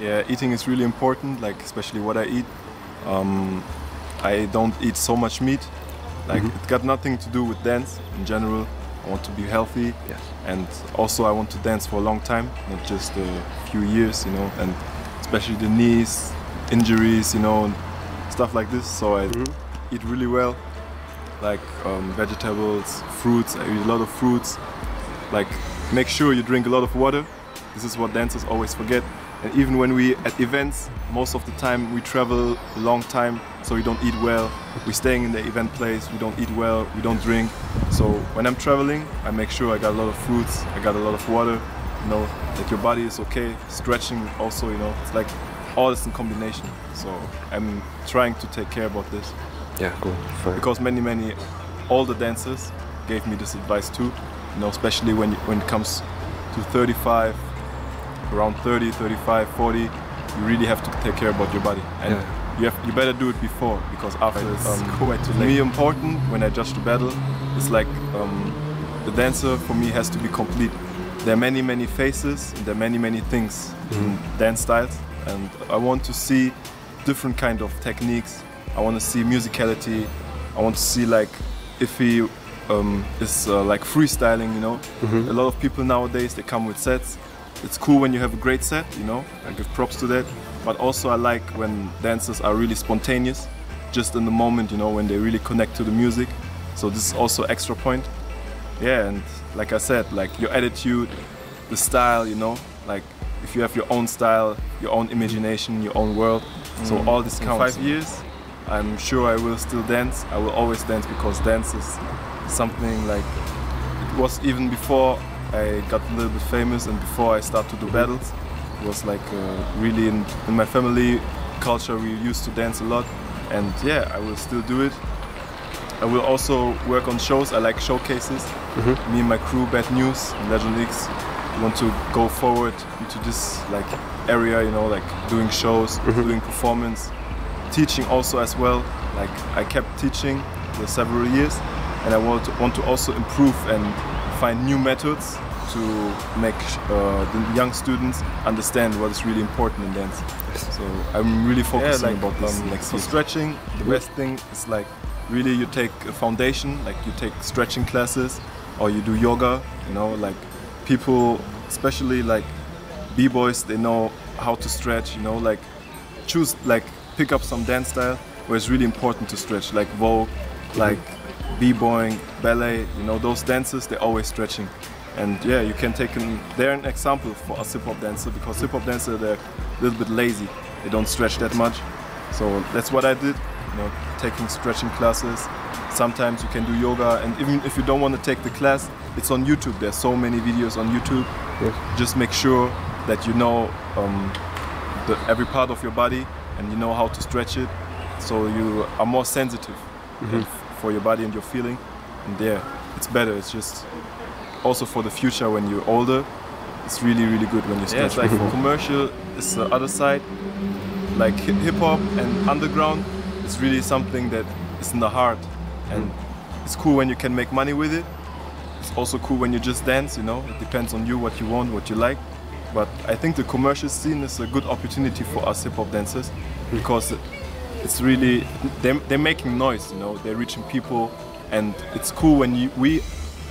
Yeah, eating is really important, like especially what I eat. I don't eat so much meat. Like it got nothing to do with dance in general. I want to be healthy, Yes. and also I want to dance for a long time, not just a few years, you know, and especially the knees, injuries, you know, and stuff like this. So I eat really well, like vegetables, fruits. I eat a lot of fruits. Like make sure you drink a lot of water. This is what dancers always forget. And even when we at events, most of the time we travel a long time, so we don't eat well. We're staying in the event place, we don't eat well, we don't drink. So when I'm traveling, I make sure I got a lot of fruits, I got a lot of water, you know, that your body is okay. Stretching also, you know, it's like all this in combination. So I'm trying to take care about this. Yeah, cool. Fine. Because many older dancers gave me this advice too, you know, especially when it comes to 35, around 30, 35, 40, you really have to take care about your body, and you better do it before, because after it's quite too late. For me, important when I judge the battle, it's like the dancer for me has to be complete. There are many faces, and there are many things in dance styles, and I want to see different kind of techniques. I want to see musicality. I want to see like if he is like freestyling, you know. A lot of people nowadays, they come with sets. It's cool when you have a great set, you know, I give props to that. But also I like when dancers are really spontaneous, just in the moment, you know, when they really connect to the music. So this is also extra point. Yeah, and like I said, like your attitude, the style, you know, like if you have your own style, your own imagination, your own world. So all this counts. In 5 years, I'm sure I will still dance. I will always dance, because dance is something like, it was even before I got a little bit famous and before I started to do battles. It was like really in my family culture we used to dance a lot, and yeah, I will still do it. I will also work on shows. I like showcases. Me and my crew, Bad News and Legend X, want to go forward into this like area, you know, like doing shows, doing performance, teaching also as well. Like I kept teaching for several years, and I want to also improve and find new methods to make the young students understand what is really important in dance. So I'm really focusing about this next year. For stretching, the best thing is like really you take a foundation, like you take stretching classes or you do yoga, you know, like people, especially like b-boys, they know how to stretch, you know, like choose, like pick up some dance style where it's really important to stretch, like Vogue, like b-boying, ballet, you know, those dances, they're always stretching. And yeah, you can take they're an example for us hip-hop dancer, because hip-hop dancer, they're a little bit lazy. They don't stretch that much. So that's what I did, you know, taking stretching classes. Sometimes you can do yoga, and even if you don't want to take the class, it's on YouTube. There's so many videos on YouTube. Just make sure that you know every part of your body, and you know how to stretch it, so you are more sensitive for your body and your feeling. And yeah, it's better. It's just also for the future when you're older, it's really good when you stretch. Yeah, it's like for commercial, it's the other side. Like hip-hop and underground, it's really something that is in the heart. And it's cool when you can make money with it. It's also cool when you just dance, you know. It depends on you, what you want, what you like. But I think the commercial scene is a good opportunity for us hip-hop dancers, because it's really, they're making noise, you know. They're reaching people, and it's cool when we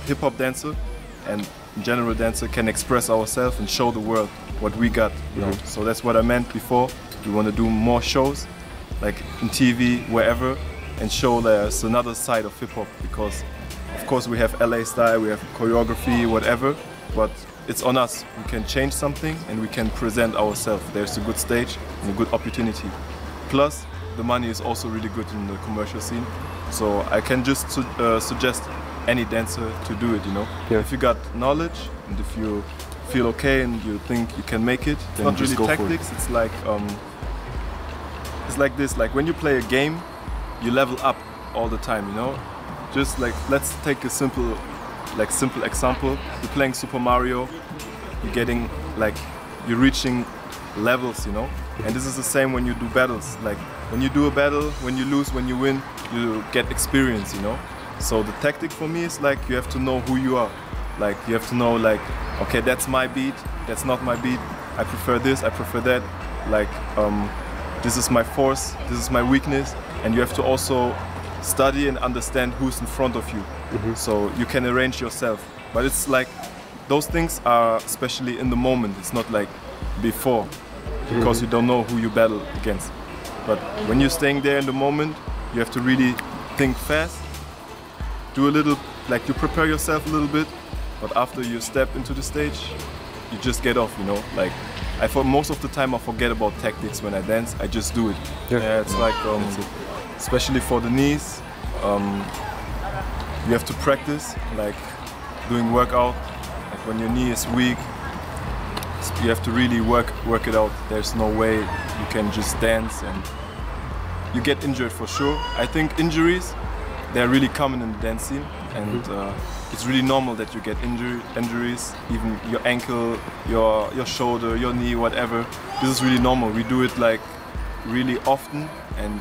hip-hop dancer and general dancer can express ourselves and show the world what we got, you know. So that's what I meant before. We want to do more shows, like in TV, wherever, and show there's another side of hip-hop, because of course we have LA style, we have choreography, whatever, but it's on us. We can change something and we can present ourselves. There's a good stage and a good opportunity. Plus, the money is also really good in the commercial scene. So I can just suggest any dancer to do it, you know. If you got knowledge and if you feel okay and you think you can make it, then not just really go tactics, for it. It's like this, like when you play a game, you level up all the time, you know. Just like, let's take a simple example. You're playing Super Mario, you're reaching levels, you know. And this is the same when you do battles. Like when you do a battle, when you lose, when you win, you get experience, you know. So the tactic for me is like, you have to know who you are. Like you have to know, like, okay, that's my beat, that's not my beat. I prefer this, I prefer that. like this is my force, this is my weakness, and you have to also study and understand who's in front of you. So you can arrange yourself. But it's like those things are especially in the moment. It's not like before, because you don't know who you battle against. But when you're staying there in the moment, you have to really think fast, do a little, like you prepare yourself a little bit, but after you step into the stage, you just get off, you know? Like, most of the time I forget about tactics when I dance, I just do it. Yeah, it's like, especially for the knees, you have to practice, like doing workout. Like when your knee is weak, you have to really work it out. There's no way you can just dance and you get injured for sure. I think injuries, they're really common in the dance scene, and it's really normal that you get injuries, even your ankle, your shoulder, your knee, whatever. This is really normal. We do it like really often, and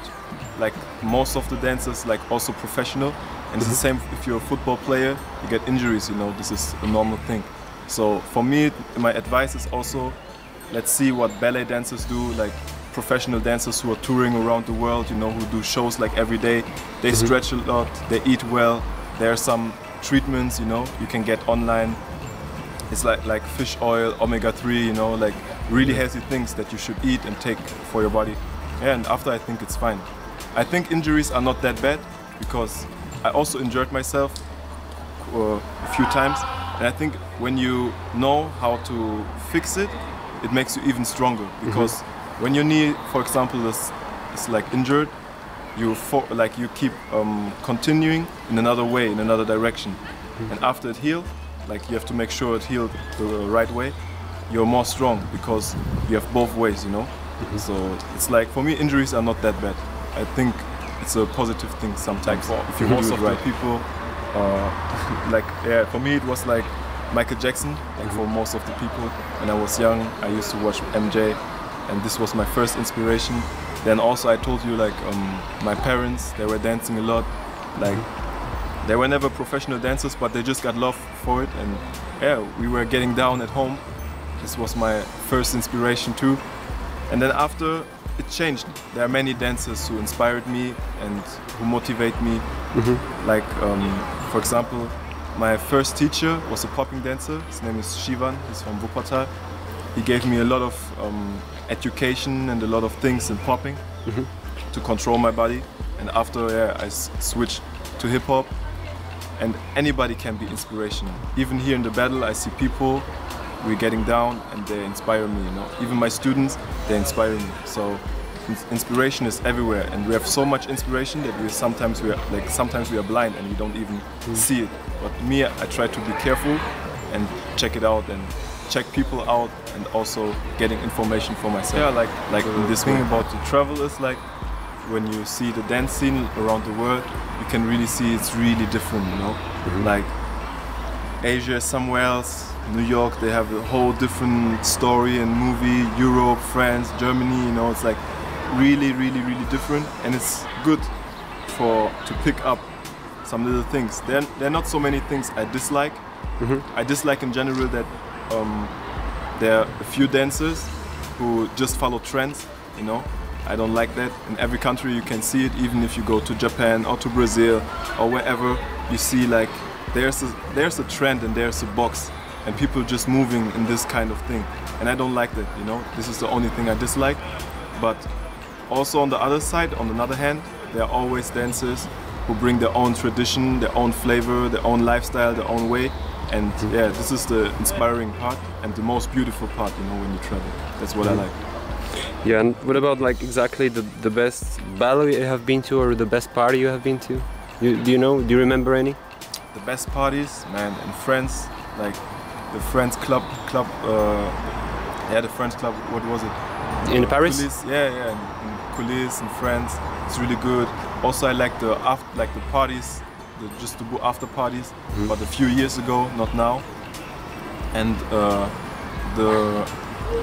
like most of the dancers, like also professional. And it's the same if you're a football player, you get injuries, you know, this is a normal thing. So for me, my advice is also, let's see what ballet dancers do, like professional dancers who are touring around the world, you know, who do shows like every day. They stretch a lot, they eat well. There are some treatments, you know, you can get online. It's like fish oil, omega-3, you know, like really healthy things that you should eat and take for your body. Yeah, and after I think it's fine. I think injuries are not that bad because I also injured myself a few times. And I think when you know how to fix it, it makes you even stronger. Because when your knee, for example, is like injured, you keep continuing in another way, in another direction. And after it healed, like you have to make sure it healed the right way. You're more strong because you have both ways, you know. So it's like, for me, injuries are not that bad. I think it's a positive thing sometimes. If you most of the people, like, yeah, for me it was like Michael Jackson. Like for most of the people, when I was young, I used to watch MJ, and this was my first inspiration. Then also I told you, like, my parents, they were dancing a lot. Like, they were never professional dancers, but they just got love for it. And yeah, we were getting down at home. This was my first inspiration too. And then after, it changed. There are many dancers who inspired me and who motivate me. Like, for example, my first teacher was a popping dancer. His name is Shivan, he's from Wuppertal. He gave me a lot of education and a lot of things in popping to control my body. And after, yeah, I switched to hip hop. And anybody can be inspirational. Even here in the battle, I see people, we're getting down and they inspire me, you know. Even my students, they inspire me. So inspiration is everywhere, and we have so much inspiration that sometimes we are blind and we don't even see it. But me, I try to be careful and check it out and check people out, and also getting information for myself. Yeah, like this thing about the travel is like, when you see the dance scene around the world, you can really see it's really different, you know. Like Asia is somewhere else. New York, they have a whole different story and movie. Europe, France, Germany, you know, it's like really, really, really different, and it's good to pick up some little things. There are not so many things I dislike. I dislike in general that there are a few dancers who just follow trends, you know. I don't like that. In every country you can see it, even if you go to Japan or to Brazil or wherever, you see like there's a trend and there's a box, and people just moving in this kind of thing. And I don't like that, you know. This is the only thing I dislike. But also on the other side, on the other hand, there are always dancers who bring their own tradition, their own flavor, their own lifestyle, their own way. And yeah, this is the inspiring part and the most beautiful part, you know, when you travel. That's what I like. Yeah, and what about like exactly the best ballet you have been to, or the best party you have been to? Do you remember any? The best parties, man, in France, like the French club, yeah, the French club, what was it? In Paris? Coulisses, yeah, in Coulisses in France, it's really good. Also I like the parties, just to go after parties, but a few years ago, not now. And the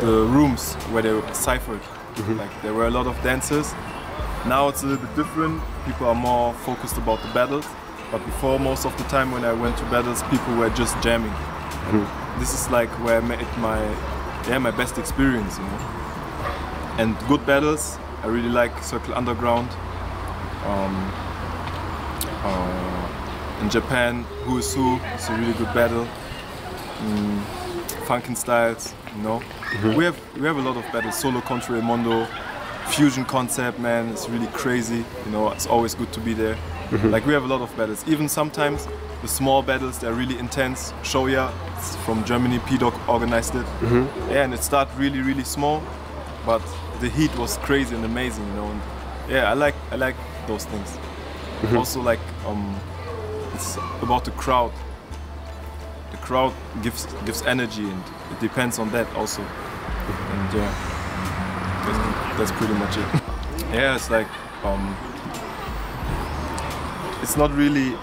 rooms where they were ciphered, like there were a lot of dancers. Now it's a little bit different, people are more focused about the battles, but before, most of the time when I went to battles, people were just jamming. This is like where I made my best experience, you know. and good battles. I really like Circle Underground. In Japan, Who is Who, it's a really good battle. Funkin' Styles, you know. We have a lot of battles. Solo Contra El Mondo, Fusion Concept, man, it's really crazy. You know, it's always good to be there. Like we have a lot of battles. Even sometimes the small battles, they're really intense. Shoya, it's from Germany, P-Dog organized it. Yeah, and it started really, really small, but the heat was crazy and amazing, you know. And yeah, I like those things. Also, like it's about the crowd. The crowd gives energy, and it depends on that also. And yeah, that's pretty much it. Yeah, it's like it's not really.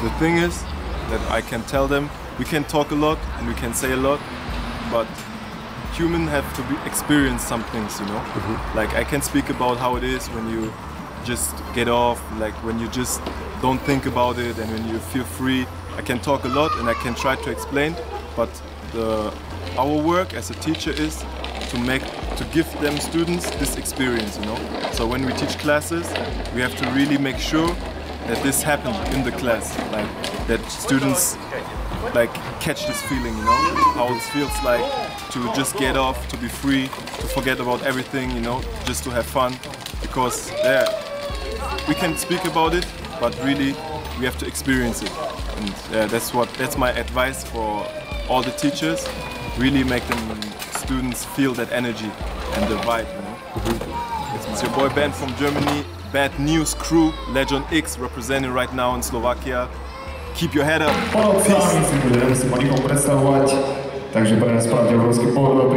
The thing is that I can tell them we can talk a lot and we can say a lot, but humans have to experience some things, you know. Like I can speak about how it is when you just get off, like when you just don't think about it and when you feel free. I can talk a lot and I can try to explain, but our work as a teacher is to give them students this experience, you know. So when we teach classes, we have to really make sure that this happens in the class, like that students like catch this feeling, you know, how it feels like to just get off, to be free, to forget about everything, you know, just to have fun. Because yeah, we can speak about it, but really we have to experience it. And yeah, that's my advice for all the teachers. Really make them students feel that energy and the vibe, you know. It's your boy Ben from Germany, Bad News Crew, Legion X representing right now in Slovakia. Keep your head up. Peace. Także będę sprawdził ruski powód,